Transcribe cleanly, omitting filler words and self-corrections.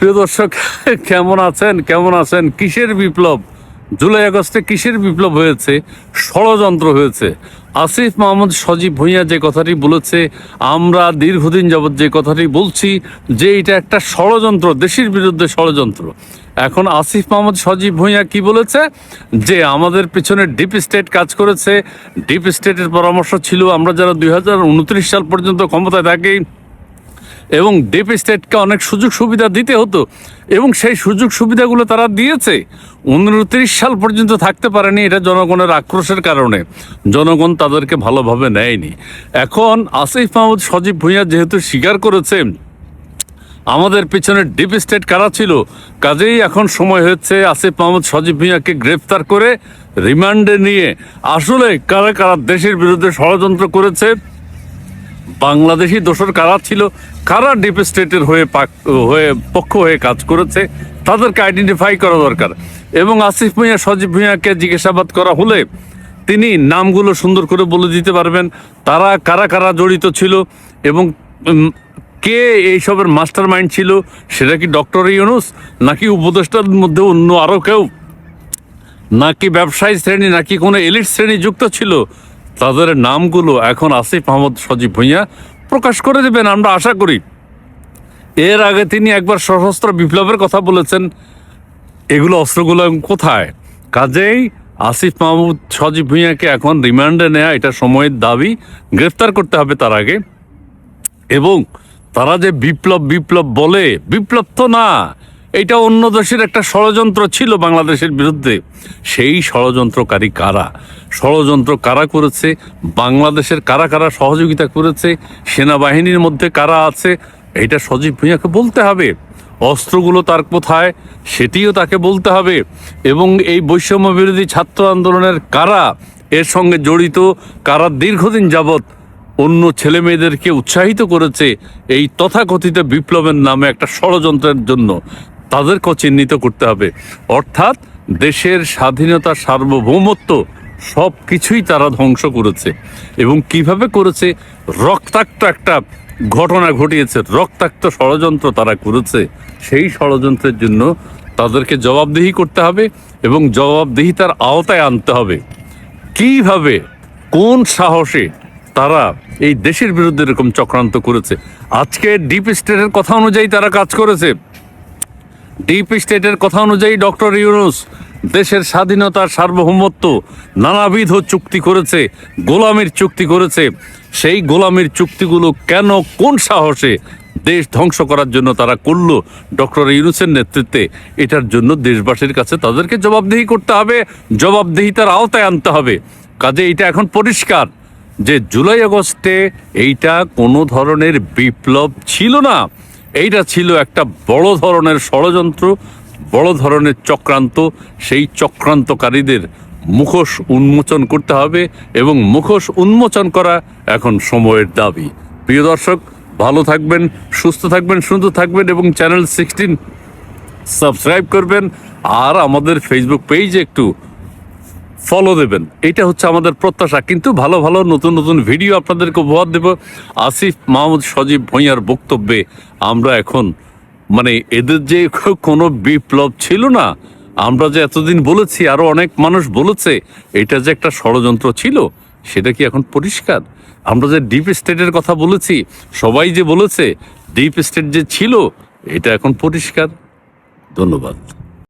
প্রিয় দর্শক, কেমন আছেন? কিসের বিপ্লব? জুলাই আগস্টে কিসের বিপ্লব হয়েছে? ষড়যন্ত্র হয়েছে। আসিফ মাহমুদ সজীব ভুঁইয়া যে কথাটি বলেছে, আমরা দীর্ঘদিন যাবৎ যে কথাটি বলছি যে এটা একটা ষড়যন্ত্র, দেশের বিরুদ্ধে ষড়যন্ত্র। এখন আসিফ মাহমুদ সজীব ভুঁইয়া কি বলেছে? যে আমাদের পিছনে ডিপ স্টেট কাজ করেছে, ডিপ স্টেটের পরামর্শ ছিল আমরা যারা 2029 সাল পর্যন্ত ক্ষমতায় থাকি এবং ডিপ স্টেটকে অনেক সুযোগ সুবিধা দিতে হতো এবং সেই সুযোগ সুবিধাগুলো তারা দিয়েছে। 29 সাল পর্যন্ত থাকতে পারেনি, এটা জনগণের আক্রোশের কারণে। জনগণ তাদেরকে ভালোভাবে নেয়নি। এখন আসিফ মাহমুদ সজীব ভুঁইয়া যেহেতু স্বীকার করেছে আমাদের পিছনে ডিপ স্টেট কারা ছিল, কাজেই এখন সময় হচ্ছে আসিফ মাহমুদ সজীব ভুঁইয়াকে গ্রেফতার করে রিমান্ডে নিয়ে আসলে কারা কারা দেশের বিরুদ্ধে ষড়যন্ত্র করেছে, বাংলাদেশি দোসর কারা ছিল, কারা ডিপ স্টেটের হয়ে পক্ষ হয়ে কাজ করেছে, তাদেরকে আইডেন্টিফাই করা দরকার। এবং আসিফ ভুঁইয়া সজীব ভুঁইয়াকে জিজ্ঞাসাবাদ করা হলে তিনি নামগুলো সুন্দর করে বলে দিতে পারবেন, তারা কারা কারা জড়িত ছিল এবং কে এইসবের মাস্টার মাইন্ড ছিল। সেটা কি ডক্টর ইউনূস, নাকি উপদেষ্টার মধ্যে অন্য আরও কেউ, নাকি ব্যবসায়ী শ্রেণী, নাকি কোনো এলিট শ্রেণী যুক্ত ছিল? তাদের নামগুলো এখন আসিফ মাহমুদ সজীব ভুঁইয়া প্রকাশ করে দেবেন আমরা আশা করি। এর আগে তিনি একবার সশস্ত্র বিপ্লবের কথা বলেছেন, এগুলো অস্ত্রগুলো কোথায়? কাজেই আসিফ মাহমুদ সজীব ভুঁইয়াকে এখন রিমান্ডে নেওয়া এটা সময়ের দাবি, গ্রেফতার করতে হবে তার আগে। এবং তারা যে বিপ্লব বলে, বিপ্লব তো না, এটা অন্য দেশের একটা ষড়যন্ত্র ছিল বাংলাদেশের বিরুদ্ধে। সেই ষড়যন্ত্রকারী কারা, ষড়যন্ত্র কারা করেছে, বাংলাদেশের কারা কারা সহযোগিতা করেছে, সেনাবাহিনীর মধ্যে কারা আছে, এটা সজীব ভুঁইয়াকে বলতে হবে। অস্ত্রগুলো তার কোথায় সেটিও তাকে বলতে হবে। এবং এই বৈষম্য বিরোধী ছাত্র আন্দোলনের কারা এর সঙ্গে জড়িত, কারা দীর্ঘদিন যাবৎ অন্য ছেলে মেয়েদেরকে উৎসাহিত করেছে এই তথাকথিত বিপ্লবের নামে একটা ষড়যন্ত্রের জন্য, তাদেরকেও চিহ্নিত করতে হবে। অর্থাৎ দেশের স্বাধীনতা, সার্বভৌমত্ব সব কিছুই তারা ধ্বংস করেছে। এবং কিভাবে করেছে? রক্তাক্ত একটা ঘটনা ঘটিয়েছে, রক্তাক্ত ষড়যন্ত্র তারা করেছে। সেই ষড়যন্ত্রের জন্য তাদেরকে জবাবদিহি করতে হবে এবং জবাবদিহিতার আওতায় আনতে হবে। কিভাবে, কোন সাহসে তারা এই দেশের বিরুদ্ধে এরকম চক্রান্ত করেছে? আজকে ডিপ স্টেটের কথা অনুযায়ী তারা কাজ করেছে। ডিপ স্টেটের কথা অনুযায়ী ডক্টর ইউনূস দেশের স্বাধীনতার সার্বভৌমত্ব নানাবিধ চুক্তি করেছে, গোলামির চুক্তি করেছে। সেই গোলামির চুক্তিগুলো কেন, কোন সাহসে দেশ ধ্বংস করার জন্য তারা করলো ডক্টর ইউনূসের নেতৃত্বে? এটার জন্য দেশবাসীর কাছে তাদেরকে জবাবদিহি করতে হবে, জবাবদিহিতার আওতায় আনতে হবে। কাজে এটা এখন পরিষ্কার যে জুলাই আগস্টে এইটা কোনো ধরনের বিপ্লব ছিল না, এইটা ছিল একটা বড় ধরনের ষড়যন্ত্র, বড় ধরনের চক্রান্ত। সেই চক্রান্তকারীদের মুখোশ উন্মোচন করতে হবে এবং মুখোশ উন্মোচন করা এখন সময়ের দাবি। প্রিয় দর্শক, ভালো থাকবেন, সুস্থ থাকবেন, সুন্দর থাকবেন এবং চ্যানেল 16 সাবস্ক্রাইব করবেন আর আমাদের ফেসবুক পেজে একটু ফলো দেবেন। এটা হচ্ছে আমাদের প্রত্যাশা। কিন্তু ভালো ভালো নতুন নতুন ভিডিও আপনাদেরকে উপহার দেব। আসিফ মাহমুদ সজীব ভুঁইয়ার বক্তব্যে আমরা এখন এদের যে কোনো বিপ্লব ছিল না, আমরা যে এতদিন বলেছি, আরো অনেক মানুষ বলেছে এটা যে একটা ষড়যন্ত্র ছিল, সেটা কি এখন পরিষ্কার? আমরা যে ডিপ স্টেটের কথা বলেছি, সবাই যে বলেছে ডিপ স্টেট যে ছিল, এটা এখন পরিষ্কার। ধন্যবাদ।